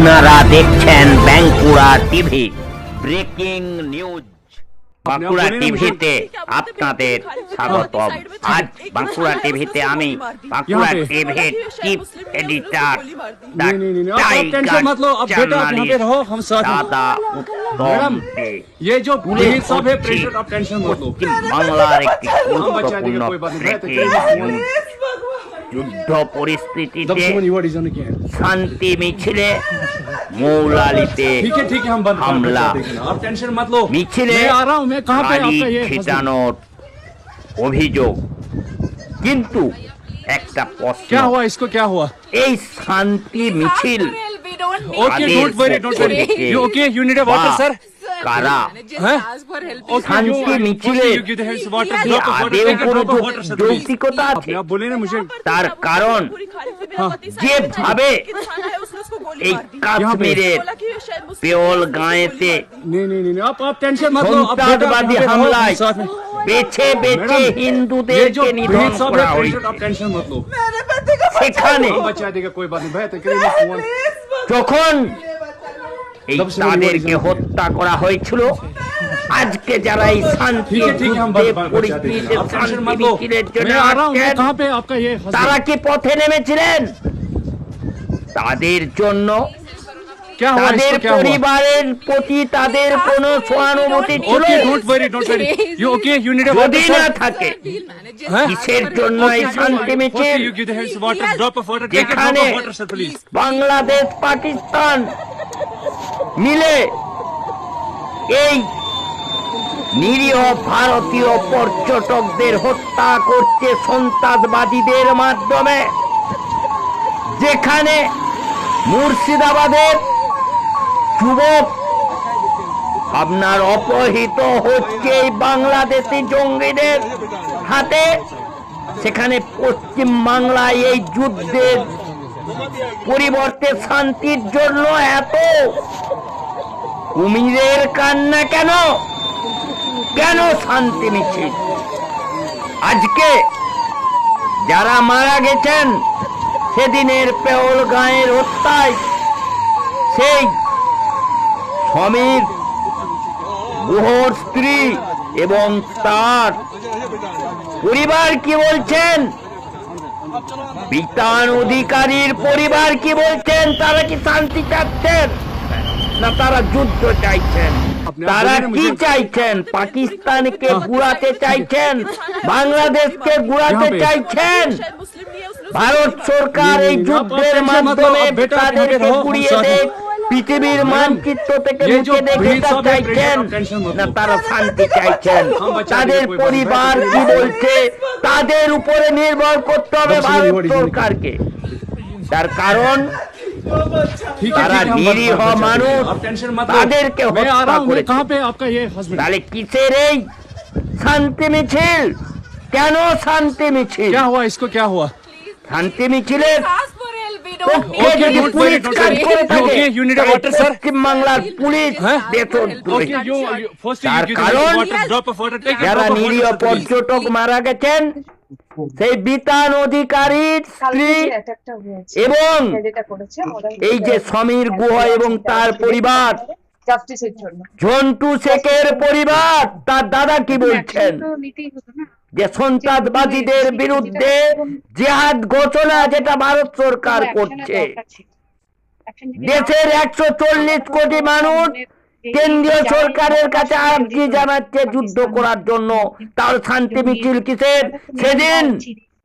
আপনারা দেখছেন Bankura TV breaking news. Bankura টিভিতে আপনাদের স্বাগতম। আজ বাঁকুড়া টিভিতে আমি বাঁকুড়া টিভির চিফ এডিটর দাদা উত্তম দে ये जो पुलिस सब है प्रेशर आप टेंशन मत लो। বাংলার একটি গুরুত্বপূর্ণ ব্রেকিং নিউজ। যুদ্ধ পরিস্থিতিতে শান্তি মিছিলে মৌলালিতে হামলা, आप टेंशन मत लो। মিছিলে मैं आ रहा हूँ, मैं कहाँ पे গাড়ি आपका ये ছিটানোর অভিযোগ। কিন্তু একটা প্রশ্ন, क्या हुआ, इसको क्या हुआ? এই শান্তি মিছিল okay don't worry you okay you need a water sir. কারা শান্তি মিছিলে আদেও কোনো যৌক্তিকতা আছে? आप बोले ना मुझे। তার কারণ যেভাবে এই কাশ্মীরের পেওল গাঁয়েতে नहीं आप टेंशन मत लो। आप সন্ত্রাসবাদী হামলায় বেছে বেছে হিন্দুদেরকে নিধন করা হয়েছে। आप टेंशन मत लो। সেখানে बचा देगा कोई बात नहीं। बेहतर करेंगे फोन। যখন এই তাদেরকে হত্যা করা হয়েছিল, আজকে যারা এই শান্তি পরিস্থিতিতে শান্তি মিছিলের জন্য আসছেন, कहाँ पे आपका ये তারা কি পথে নেমেছিলেন? তাদের জন্য क्या हुआ, তাদের इसको क्या हुआ? পরিবারের প্রতি তাদের কোনো সহানুভূতি ছিল? Okay don't worry you okay you need a যদি वाटर না सर। থাকে, কিসের জন্য এই শান্তি মিছিল? you give the hands water drop of water take a drop যেখানে of water sir please। Bangladesh Pakistan মিলে এই নিরীহ ভারতীয় পর্যটকদের হত্যা করছে সন্ত্রাসবাদীদের মাধ্যমে, যেখানে মুর্শিদাবাদের যুবক আপনার অপহৃত হচ্ছে এই বাংলাদেশি জঙ্গিদের হাতে, সেখানে পশ্চিম বাংলায় এই যুদ্ধের পরিবর্তে শান্তির জন্য এত কুমিরের কান্না কেন? কেন শান্তি মিছিল? আজকে যারা মারা গেছেন সেদিনের পেওল গাঁয়ের হত্যায়, সেই সমীর গুহর স্ত্রী এবং তার পরিবার কি বলছেন? বিতান অধিকারীর পরিবার কি বলছেন? তারা কি শান্তি চাচ্ছেন না তারা যুদ্ধ চাইছেন? তারা কি চাইছেন? পাকিস্তানকে গুড়াতে চাইছেন? বাংলাদেশকে গুড়াতে চাইছেন? ভারত সরকার এই যুদ্ধের মাধ্যমে তাদেরকে গুড়িয়ে দেয়, পৃথিবীর মানচিত্র থেকে মুছে দেখে চাইছেন না তারা শান্তি চাইছেন? তাদের পরিবার কি বলছে তাদের উপরে নির্ভর করতে হবে ভারত সরকারকে। তার কারণ তারা নিরীহ মানুষ, তাদেরকে হত্যা করেছে। कहाँ पे आपका ये हस्बैंड? তাহলে কিসের এই শান্তি মিছিল? কেন শান্তি মিছিল? क्या हुआ, इसको क्या हुआ? শান্তি মিছিলের Okay, যদি don't পুলিশ worry, কাজ করে থাকে, Okay, you need a water, sir? পশ্চিম বাংলার পুলিশ দেশদ্রোহী। Okay, you first you তার give the কারণ water drop of water take a যারা drop of নিরীহ water sir, please। পর্যটক মারা গেছেন, সেই বিতান অধিকারীর স্ত্রী এবং এই যে সমীর গুহ এবং তার পরিবার, ঝন্টু শেখের পরিবার, তার দাদা কি বলছেন? যে সন্ত্রাসবাদীদের বিরুদ্ধে জিহাদ ঘোষণা যেটা ভারত সরকার করছে, দেশের 140 কোটি মানুষ কেন্দ্রীয় সরকারের কাছে আর্জি জানাচ্ছে যুদ্ধ করার জন্য। তার শান্তি মিছিল কিসের? সেদিন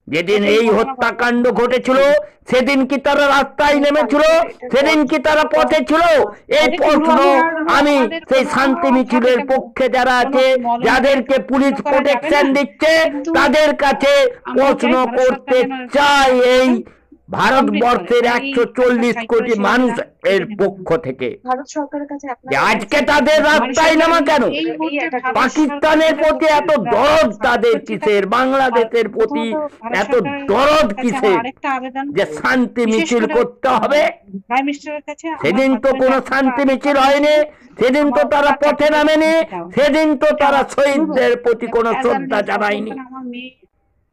যেদিন এই হত্যাকাণ্ড ঘটেছিল সেদিন কি তারা রাস্তায় নেমেছিল? সেদিন কি তারা পথে ছিল? এই প্রশ্ন আমি সেই শান্তি মিছিলের পক্ষে যারা আছে, যাদেরকে পুলিশ প্রোটেকশন দিচ্ছে, তাদের কাছে প্রশ্ন করতে চাই এই ভারতবর্ষের 140 কোটি মানুষ এর পক্ষ থেকে। আজকে তাদের রাস্তায় নামা কেন? পাকিস্তানের প্রতি এত দরদ তাদের কিসের? বাংলাদেশের প্রতি এত দরদ কিসের যে শান্তি মিছিল করতে হবে? সেদিন তো কোনো শান্তি মিছিল হয়নি, সেদিন তো তারা পথে নামেনি, সেদিন তো তারা শহীদদের প্রতি কোনো শ্রদ্ধা জানায়নি।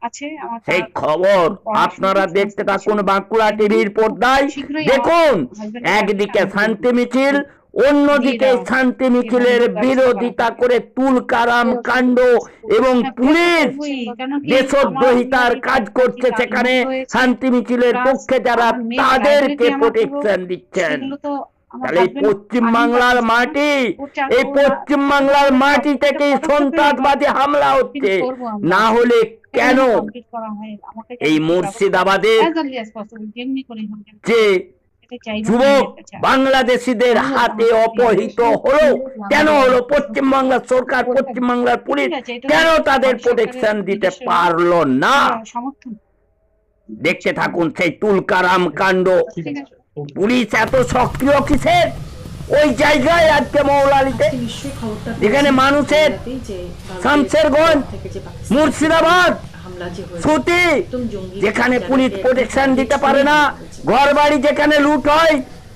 আছে আমার সেই তার খবর পড়াশোনা আপনারা সমস্ত দেখতে কিছু থাকুন বাঁকুড়া একদম টিভির খুব পর্দায়। শীঘ্রই আমার দেখুন হাজবেন্ডের একদিকে চাকরিটা শান্তি মিছিল, দিয়ে অন্যদিকে দেওয়া হবে শান্তি যে মিছিলের হলুদ ব্যবস্থা করা বিরোধিতা হবে। করে তুলকারাম তো কাণ্ড এবং হ্যাঁ, বিরোধিতা পুলিশ করবোই, কেন কি দেশদ্রোহিতার এই কাজ বাড়িটা করছে, যে তার সেখানে নষ্ট হয়েছে শান্তি মিছিলের প্লাস পক্ষে যারা আমার মেয়ের তাদেরকে লাইব্রেরিতে আমার পুরো প্রোটেকশন দিচ্ছেন। সেগুলো তো আমার তাহলে এই হাজবেন্ড পশ্চিম আর্মি বাংলার পাঠিয়েছে না, মাটি, এই ওর পশ্চিম বাংলার মাটি থেকে সন্ত্রাসবাদী হামলা হচ্ছে। করবো আমরা, না হলে এটা কেন যেন কমপ্লিট করা হয়, আমাকে যেন এই কোনো ব্যবস্থা মুর্শিদাবাদের as early as possible যেমনি করে হোক যেন যে এটা চাইবো আমি যুবক একটা চাই। বাংলাদেশিদের অনুরোধ হাতে আমার কাছে অপহৃত এই হলো, কেন আমাদের হলো? পশ্চিম বাংলার সরকার, পশ্চিম বাংলার পুলিশ ঠিক আছে, এটা কেন তাদের ভারত সরকারের প্রোটেকশন দিতে নিজস্ব পারলো না? সমর্থন। দেখতে থাকুন সেই তুলকারাম কাণ্ড। ঠিক আছে, পুলিশ এত সক্রিয় কিসের ওই জায়গায় আজকে মৌলালিতে, আজকে নিশ্চয়ই খবরটা যেখানে পেয়েছেন মানুষের রাতেই যে ভারতের শামশেরগঞ্জ, থেকে যে পাকিস্তানের মুর্শিদাবাদ, হামলা যে হয়েছে, সুতি, একদম জঙ্গি যেখানে জায়গাতে পুলিশ একদম প্রোটেকশন target দিতে করে পারে না, হয়েছে। ঘর বাড়ি যেখানে লুট হয়,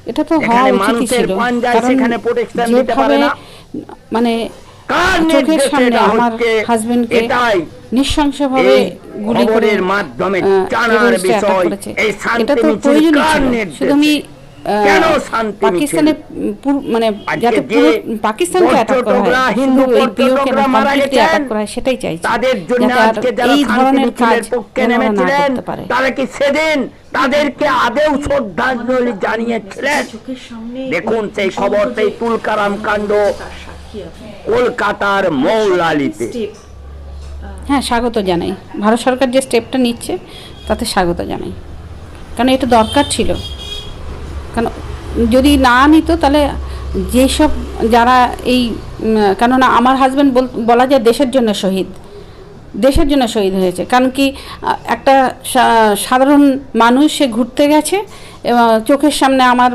এটা তো হওয়া যেখানে উচিতই মানুষের ছিল, পাঞ্জায় কারণ সেখানে প্রোটেকশন দিতে পারে যেভাবে না। মানে কার চোখের নির্দেশে সামনে এটা আমার হচ্ছে? হাজবেন্ডকে এটাই নৃশংসভাবে এই গুলি করে খবরের মাধ্যমে জানার terrorist attack বিষয়। করেছে। এই এটা শান্তি তো মিছিল প্রয়োজনই কার ছিল। নির্দেশে? শুধু আমি কেন শান্তি পাকিস্তানে মানে আজকে যাতে যে পুরো পাকিস্তানকে অ্যাটাক করা হয়, পর্যটকরা, শুধু হিন্দু এই পিওকে পর্যটকরা না, মারা কমপ্লিটলি গেছেন, অ্যাটাক করা হয়, সেটাই চাইছি, তাদের জন্য যাতে আর আজকে যারা এই শান্তি ধরনের কাজ মিছিলের পক্ষে যেন ওরা না নেমেছিলেন, করতে পারে। তারা কি সেদিন তাদেরকে আদেও শ্রদ্ধাঞ্জলি জানিয়েছিলেন? চোখের সামনে দেখুন সেই খবর, সেই তুলকারাম কাণ্ড তার সাক্ষী আপনি কলকাতার মৌলালিতে। স্টেপ হ্যাঁ, স্বাগত জানাই। ভারত সরকার যে স্টেপটা নিচ্ছে তাতে স্বাগত জানাই, কারণ এটা দরকার ছিল। কারণ যদি না নিত তাহলে যেসব যারা এই কেননা আমার হাজব্যান্ড বলা যায় দেশের জন্য শহীদ, দেশের জন্য শহীদ হয়েছে। কারণ কি একটা সাধারণ মানুষ, সে ঘুরতে গেছে এবং চোখের সামনে আমার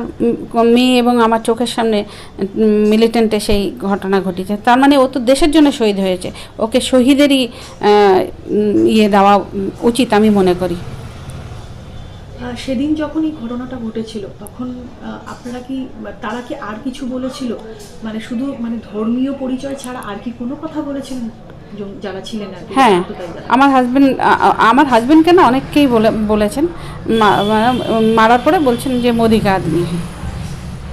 মেয়ে এবং আমার চোখের সামনে মিলিটেন্টে সেই ঘটনা ঘটেছে, তার মানে ও তো দেশের জন্য শহীদ হয়েছে, ওকে শহীদেরই ইয়ে দেওয়া উচিত আমি মনে করি। সেদিন যখন এই ঘটনাটা ঘটেছিল তখন আপনারা কি, তারা কি আর কিছু বলেছিল, মানে শুধু মানে ধর্মীয় পরিচয় ছাড়া আর কি কোনো কথা বলেছিলেন যারা ছিলেন আর কি? হ্যাঁ, যারা? আমার হাজবেন্ডকে না অনেককেই বলেছেন, মারার পরে বলছেন যে মোদি কা আদমি হ্যাঁ,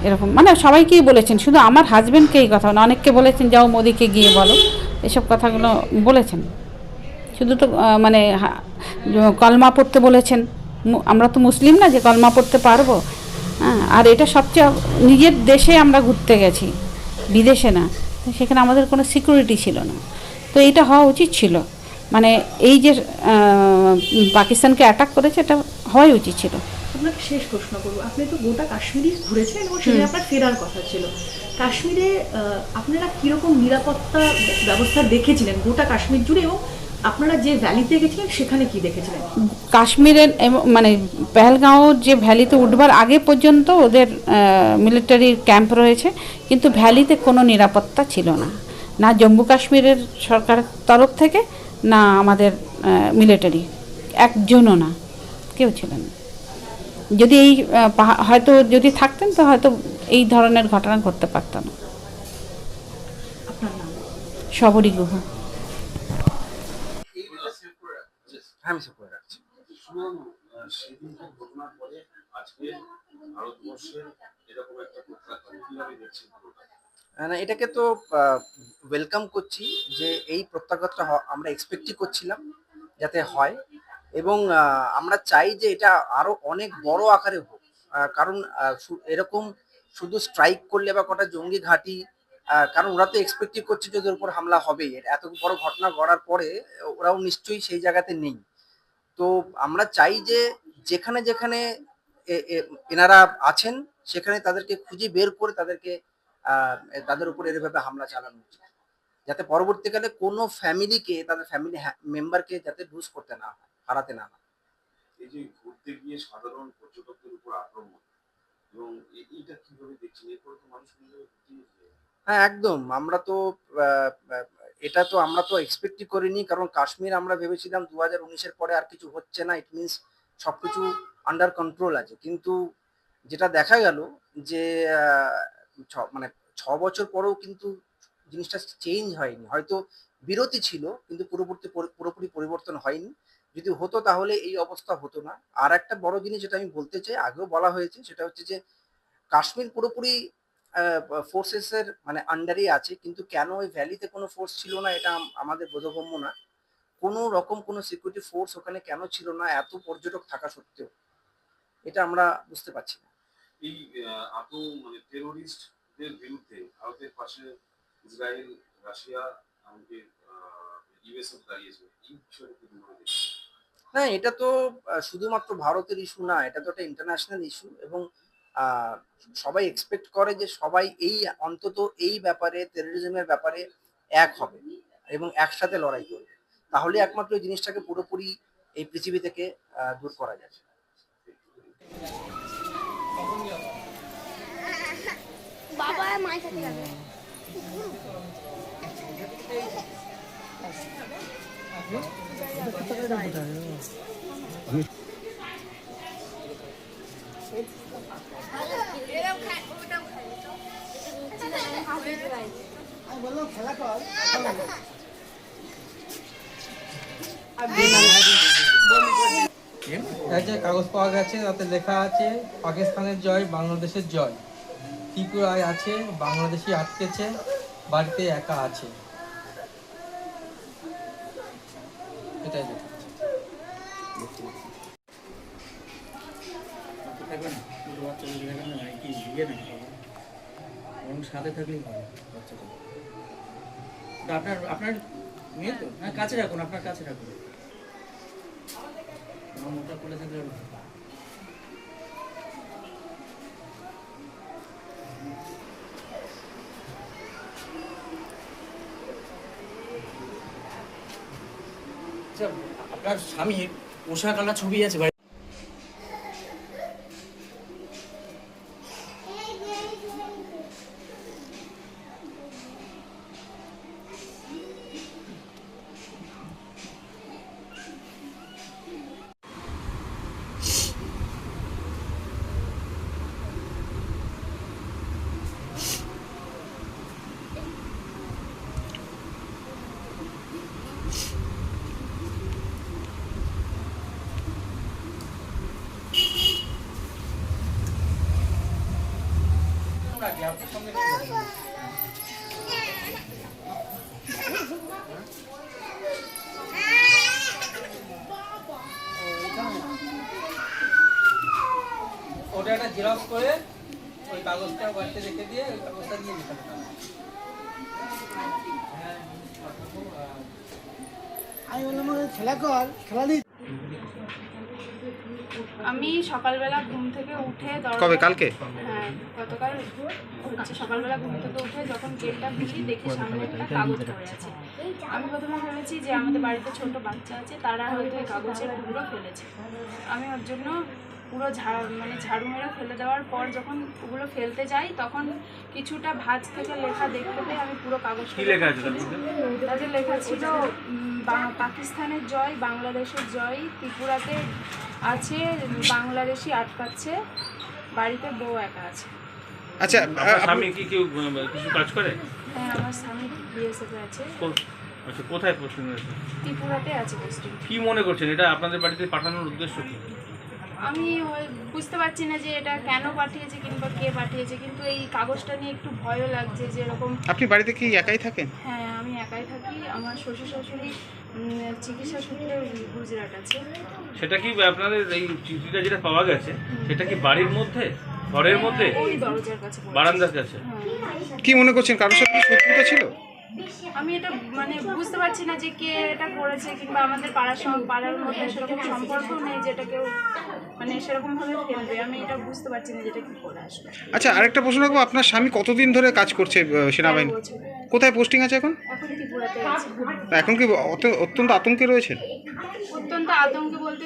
এরকম মানে সবাইকেই বলেছেন, শুধু আমার হাজবেন্ডকে এই কথা না, অনেককে বলেছেন যাও মোদিকে গিয়ে বলো, এসব কথাগুলো বলেছেন। শুধু তো মানে কলমা পড়তে বলেছেন, আমরা তো মুসলিম না যে কলমা পড়তে পারবো, হ্যাঁ। আর এটা সবচেয়ে নিজের দেশে আমরা ঘুরতে গেছি, বিদেশে না, সেখানে আমাদের কোনো সিকিউরিটি ছিল না, তো এটা হওয়া উচিত ছিল। মানে এই যে পাকিস্তানকে অ্যাটাক করেছে, এটা হওয়াই উচিত ছিল। আপনাকে শেষ প্রশ্ন করবো, আপনি তো গোটা কাশ্মীরই ঘুরেছেন এবং সেখানে আপনার ফেরার কথা ছিল। কাশ্মীরে আপনারা কীরকম নিরাপত্তা ব্যবস্থা দেখেছিলেন গোটা কাশ্মীর জুড়ে, এবং আপনারা যে ভ্যালিতে গেছিলেন সেখানে কি দেখেছিলেন? কাশ্মীরের মানে পেহেলগাঁও যে ভ্যালিতে উঠবার আগে পর্যন্ত ওদের মিলিটারি ক্যাম্প রয়েছে, কিন্তু ভ্যালিতে কোনো নিরাপত্তা ছিল না, না জম্মু কাশ্মীরের সরকারের তরফ থেকে, না আমাদের মিলিটারি, একজনও না, কেউ ছিলেন না। যদি এই হয়তো যদি থাকতেন তো হয়তো এই ধরনের ঘটনা ঘটতে পারত না। আপনার নাম? সবরই গুহ। আমি সেভ করে রাখছি। সেদিনকার ঘটনার পরে আজকে ভারতবর্ষের এরকম একটা প্রত্যাখ্যান কিভাবে দেখছেন? না, এটাকে তো ওয়েলকাম করছি যে এই প্রত্যাঘাতটা আমরা এক্সপেক্টই করছিলাম যাতে হয়, এবং আমরা চাই যে এটা আরো অনেক বড় আকারে হোক। কারণ এরকম শুধু স্ট্রাইক করলে বা কটা জঙ্গি ঘাঁটি, কারণ ওরা তো এক্সপেক্টই করছে যে ওদের উপর হামলা হবেই, এত বড় ঘটনা ঘটার পরে ওরাও নিশ্চয়ই সেই জায়গাতে নেই। তো আমরা চাই যে যেখানে যেখানে এনারা আছেন সেখানে তাদেরকে খুঁজে বের করে তাদেরকে তাদের উপর এভাবে হামলা চালানো উচিত, যাতে পরবর্তীকালে কোনো ফ্যামিলিকে, তাদের ফ্যামিলি মেম্বারকে যাতে লুজ করতে না হয়, হারাতে না হয়। এই যে ঘুরতে গিয়ে সাধারণ পর্যটকদের উপর আক্রমণ, এবং এইটা কিভাবে দেখছেন? এরপরে তো মানুষ হ্যাঁ, একদম। আমরা তো এটা তো আমরা তো এক্সপেক্টই করিনি, কারণ কাশ্মীর আমরা ভেবেছিলাম 2019-এর পরে আর কিছু হচ্ছে না, ইট মিনস সবকিছু আন্ডার কন্ট্রোল আছে, কিন্তু যেটা দেখা গেল যে মানে 6 বছর পরেও কিন্তু জিনিসটা চেঞ্জ হয়নি। হয়তো বিরতি ছিল কিন্তু পুরোপুরি পরিবর্তন হয়নি। যদি হতো তাহলে এই অবস্থা হতো না। আর একটা বড় জিনিস যেটা আমি বলতে চাই, আগেও বলা হয়েছে, সেটা হচ্ছে যে কাশ্মীর পুরোপুরি ফোর্সেসের মানে আন্ডারেই আছে, কিন্তু কেন ওই ভ্যালিতে কোনো ফোর্স ছিল না এটা আমাদের বোধগম্য না। কোনো রকম কোনো সিকিউরিটি ফোর্স ওখানে কেন ছিল না এত পর্যটক থাকা সত্ত্বেও, এটা আমরা বুঝতে পারছি না। এই মানে টেরোরিস্টদের বিরুদ্ধে ভারতের পাশে ইসরায়েল, রাশিয়া, এমনকি ইউএসও দাঁড়িয়েছে, এই বিষয়টা কি মনে হয়? না, এটা তো শুধুমাত্র ভারতের ইস্যু না, এটা তো একটা ইন্টারন্যাশনাল ইস্যু, এবং আহ, সবাই এক্সপেক্ট করে যে সবাই এই অন্তত এই ব্যাপারে, টেরোরিজমের ব্যাপারে এক হবে এবং একসাথে লড়াই করবে, তাহলে একমাত্র এই জিনিসটাকে পুরোপুরি এই পৃথিবী থেকে দূর করা যাবে। বাবা মায়ের সাথে যাবে। এই যে কাগজ পাওয়া গেছে, তাতে লেখা আছে পাকিস্তানের জয়, বাংলাদেশের জয়। ত্রিপুরায় আছে বাংলাদেশি আটকেছে, বাড়িতে একা আছে, এটাই লেখা আছে। সাথে থাকলেই ভালো বাচ্চাটা। আপনার আপনার মেয়ে তো, হ্যাঁ কাছে রাখুন, আপনার কাছে রাখুন। মোটা করে থাকলে আচ্ছা, আপনার স্বামীর পোশাক আলা ছবি আছে বাড়ি? ওটা একটা জেরক্স করে ওই কাগজটা বাড়িতে রেখে দিয়ে ওই কাগজটা নিয়ে যেতে হবে। আমি সকালবেলা ঘুম থেকে উঠে কবে? কালকে? হ্যাঁ, গতকাল হচ্ছে সকালবেলা ঘুম থেকে উঠে যখন গেটটা খুলি দেখি সামনে একটা কাগজ পড়ে আছে। আমি প্রথমে ভেবেছি যে আমাদের বাড়িতে ছোট বাচ্চা আছে, তারা হয়তো এই কাগজের টুকরো ফেলেছে। আমি ওর জন্য পুরো ঝাড়ু মেরে ফেলে দেওয়ার পর যখন ওগুলো ফেলতে যাই, তখন কিছুটা ভাঁজ থেকে লেখা দেখতে পেয়ে আমি পুরো কাগজ তাতে লেখা ছিল পাকিস্তানের জয়, বাংলাদেশের জয়, ত্রিপুরাতে আছে বাংলাদেশি আটকাচ্ছে, বাড়িতে বউ একা আছে। আচ্ছা, স্বামী কি কেউ কিছু কাজ করে? হ্যাঁ, আমার স্বামী বিএসএফে আছে। আচ্ছা, কোথায় পোস্টিং আছে? ত্রিপুরাতে আছে পোস্টিং। কি মনে করছেন, এটা আপনাদের বাড়িতে পাঠানোর উদ্দেশ্য কি? আমি বুঝতে পারছি না যে এটা কেন পাঠিয়েছে কিংবা কে পাঠিয়েছে, কিন্তু এই কাগজটা নিয়ে একটু ভয়ও লাগছে যে এরকম। আপনি বাড়িতে কি একাই থাকেন? হ্যাঁ, আমি একাই থাকি। আমার শ্বশুর শাশুড়ি চিকিৎসা সূত্রে গুজরাট আছে। সেটা কি আপনাদের এই চিঠিটা যেটা পাওয়া গেছে, সেটা কি বাড়ির মধ্যে, ঘরের মধ্যে, ওই দরজার কাছে, বারান্দার কাছে? হ্যাঁ। কি মনে করছেন, কারোর সাথে শত্রুতা ছিল? আমি এটা বুঝতে পারছি না যে কে এটা করেছে, কিংবা আমাদের পাড়ার মধ্যে সেরকম সম্পর্ক নেই যেটা কেউ সেরকম ভাবে ফেলবে। আমি এটা বুঝতে পারছি না যেটা কি করে আসবে। আচ্ছা, আরেকটা প্রশ্ন রাখবো, আপনার স্বামী কতদিন ধরে কাজ করছে সেনাবাহিনী? কোথায় পোস্টিং আছে এখন? এখন ত্রিপুরাতে আছে। এখন কি অত্যন্ত আতঙ্কে রয়েছেন? অত্যন্ত আতঙ্কে বলতে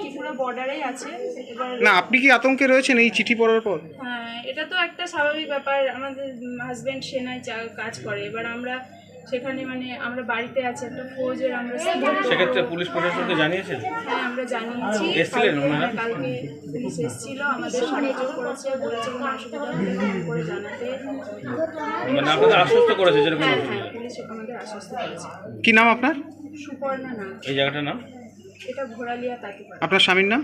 ত্রিপুরা বর্ডারেই আছে। এবার না, আপনি কি আতঙ্কে রয়েছেন এই চিঠি পড়ার পর? হ্যাঁ, এটা তো একটা স্বাভাবিক ব্যাপার। আমাদের হাজব্যান্ড সেনায় কাজ করে, এবার আমরা সেখানে আমরা বাড়িতে আছি একটা ফৌজের, আমরা সেক্ষেত্রে পুলিশ প্রশাসনকে জানিয়েছেন? হ্যাঁ, আমরা জানিয়েছি। এসেছিলেন ওনারা? কালকে পুলিশ এসেছিল, আমাদের সাহায্য করেছে, বলেছে কোনো অসুবিধা হলে ফোন করে জানাতে। আপনাদের আশ্বস্ত করেছে যেরকম? হ্যাঁ, পুলিশ আমাদের আশ্বস্ত করেছে। কি নাম আপনার? সুপর্ণা নাম। এই জায়গাটার নাম? এটা ঘোড়ালিয়া তাঁতিপাড়া। আপনার স্বামীর নাম?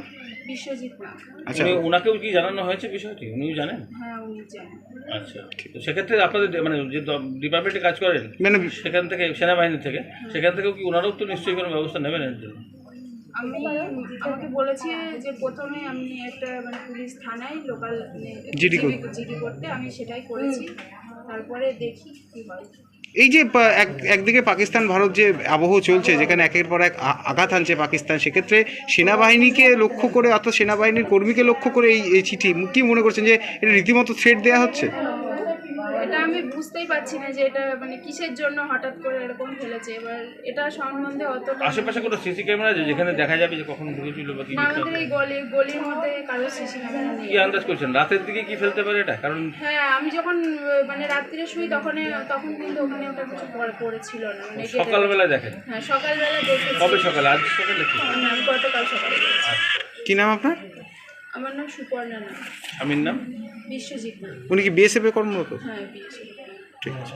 বিশ্বজিৎ নাম। আচ্ছা, ওনাকেও কি জানানো হয়েছে বিষয়টি? উনিও জানেন? হ্যাঁ, উনি জানেন। আচ্ছা, তো সেক্ষেত্রে আপনাদের মানে যে ডিপার্টমেন্টে কাজ করেন মানে সেখান থেকে, সেনাবাহিনী থেকে, সেখান থেকেও কি ওনারাও তো নিশ্চয়ই কোনো ব্যবস্থা নেবেন এর জন্য? আমাকে বলেছে যে প্রথমে আমি একটা মানে পুলিশ থানায় লোকাল জিডি করতে, আমি সেটাই করেছি। তারপরে দেখি কি হয়। এই যে একদিকে পাকিস্তান ভারত যে আবহ চলছে, যেখানে একের পর এক আঘাত হানছে পাকিস্তান, সেক্ষেত্রে সেনাবাহিনীকে লক্ষ্য করে অর্থাৎ সেনাবাহিনীর কর্মীকে লক্ষ্য করে এই চিঠি, কি মনে করছেন যে এটা রীতিমতো থ্রেট দেওয়া হচ্ছে? এটা আমি বুঝতেই পারছি না যে এটা মানে কিসের জন্য হঠাৎ করে এরকম ফেলেছে। এবার এটা সম্বন্ধে অতটা আশেপাশে কোনো সিসি ক্যামেরা আছে যেখানে দেখা যাবে যে কখন ঢুকেছিল বা কি? না, আমাদের এই গলির মধ্যে কারো সিসি ক্যামেরা নেই। কি আন্দাজ করছেন রাতের দিকে কি ফেলতে পারে এটা? কারণ হ্যাঁ, আমি যখন মানে রাত্রিরে শুই তখন কিন্তু ওখানে ওটা কিছু পড়েছিল না। মানে সকালবেলা দেখেন? হ্যাঁ, সকালবেলা দেখেছি। কবে সকালে? আজ সকালে? না, আমি গতকাল সকালে দেখেছি। কি নাম আপনার? আমার নাম সুপর্ণা নাম। স্বামীর নাম? বিশ্বজিৎ নাম। উনি কি বিএসএফ এ কর্মরত? হ্যাঁ, বিশ্বজিৎ। ঠিক আছে।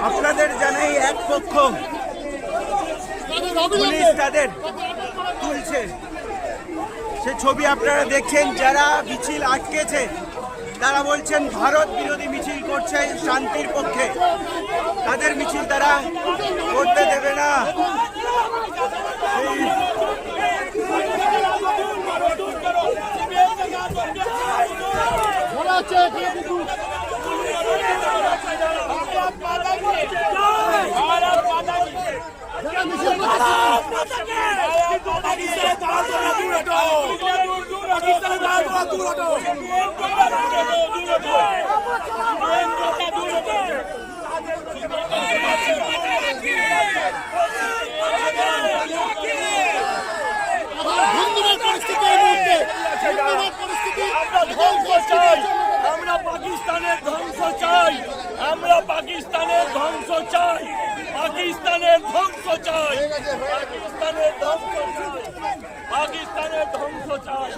আপনাদের জানাই এক পক্ষ পুলিশ তাদের তুলছে, সে ছবি আপনারা দেখছেন। যারা মিছিল আটকেছে তারা বলছেন ভারত বিরোধী মিছিল করছে শান্তির পক্ষে, তাদের মিছিল তারা করতে দেবে না। আমরা পাকিস্তানের ধ্বংস চাই, আমরা পাকিস্তানের ধ্বংস চাই, পাকিস্তানের ধ্বংস চাই, পাকিস্তানের ধ্বংস চাই, পাকিস্তানের ধ্বংস চাই,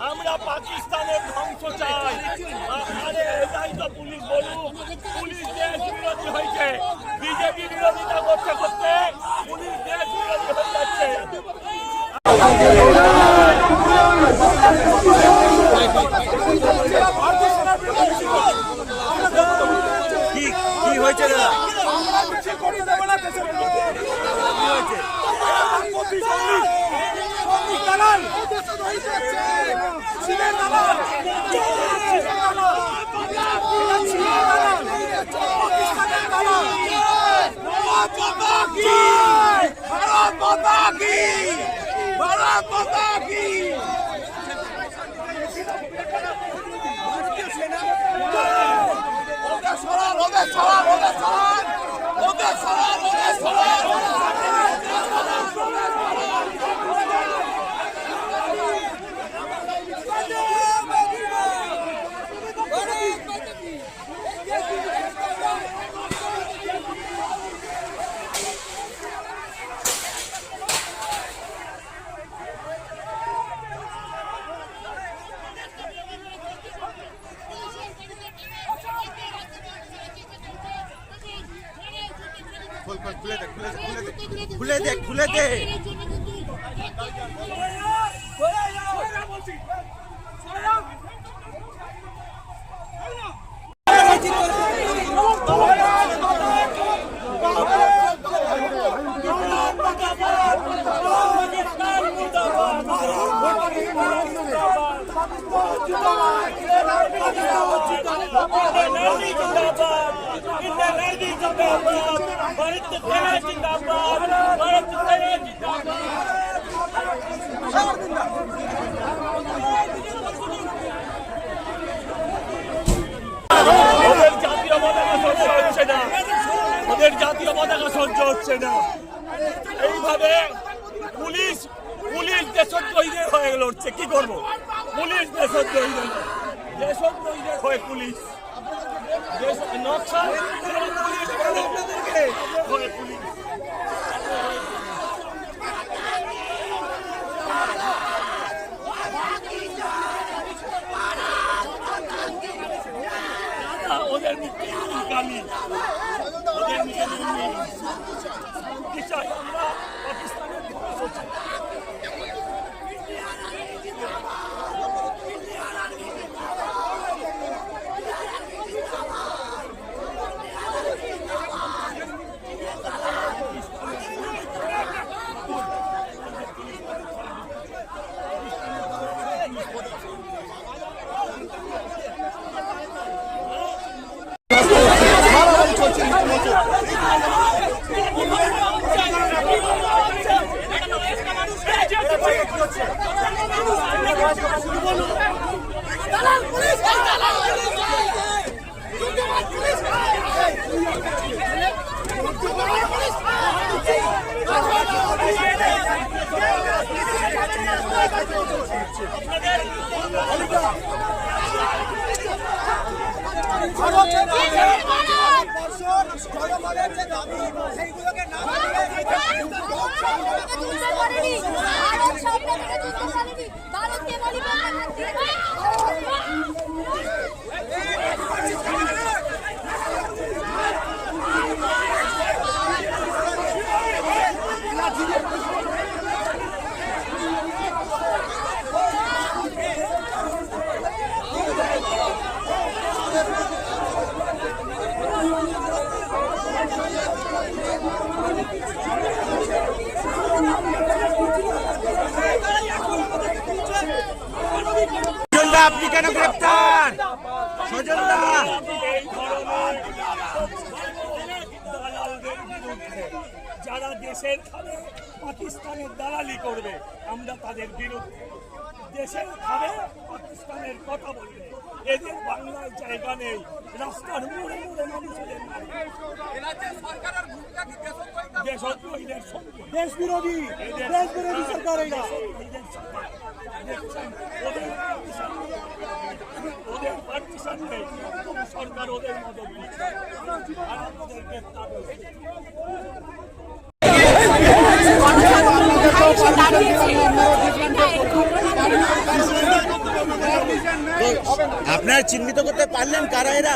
আমরা পাকিস্তানের ধ্বংস চাই। আরে এটাই তো পুলিশ বলুক, পুলিশ দেশ বিরোধী হয়েছে, বিজেপি বিরোধিতা করতে করতে পুলিশ দেশ বিরোধী হয়ে যাচ্ছে। কি হয়েছে দাদা? খুলে দে খুলে দে ওদের জাতীয় পতাকা সহ্য হচ্ছে না, ওদের জাতীয় পতাকা সহ্য হচ্ছে না। এইভাবে পুলিশ পুলিশ দেশদ্রোহীদের হয়ে লড়ছে, কি করবো? পুলিশ দেশদ্রোহীদের হয়ে পুলিশ নকশা হয়ে পুলিশ। ওদের মুখে গালি, ওদের মুখে কি চাই আমরা? পাকিস্তানের আপনি কেন গ্রেপ্তার? সজলদা এই ধরনের দালালদের বিরুদ্ধে যারা দেশের খাবে পাকিস্তানের দালালি করবে, আমরা তাদের বিরুদ্ধে। দেশের খাবে পাকিস্তানের কথা বলবে, এদের বাংলায় জায়গা নেই। রাস্তার মোড়ে মোড়ে মানুষের দেশদ্রোহীদের সঙ্গে দেশ বিরোধী সরকার এরা। ওদের পার্টিশন নেই, সরকার ওদের মদত দিচ্ছে আর আমাদের গ্রেপ্তার হচ্ছে। আপনারা চিহ্নিত করতে পারলেন কারা এরা?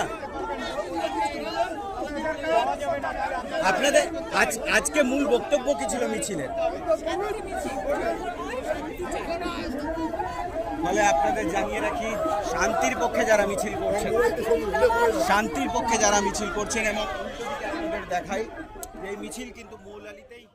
আপনাদের আজকে মূল বক্তব্য কি ছিল মিছিলের? ফলে আপনাদের জানিয়ে রাখি, শান্তির পক্ষে যারা মিছিল করছেন, শান্তির পক্ষে যারা মিছিল করছেন, এবং আপনাদের দেখাই এই মিছিল কিন্তু মৌলালিতেই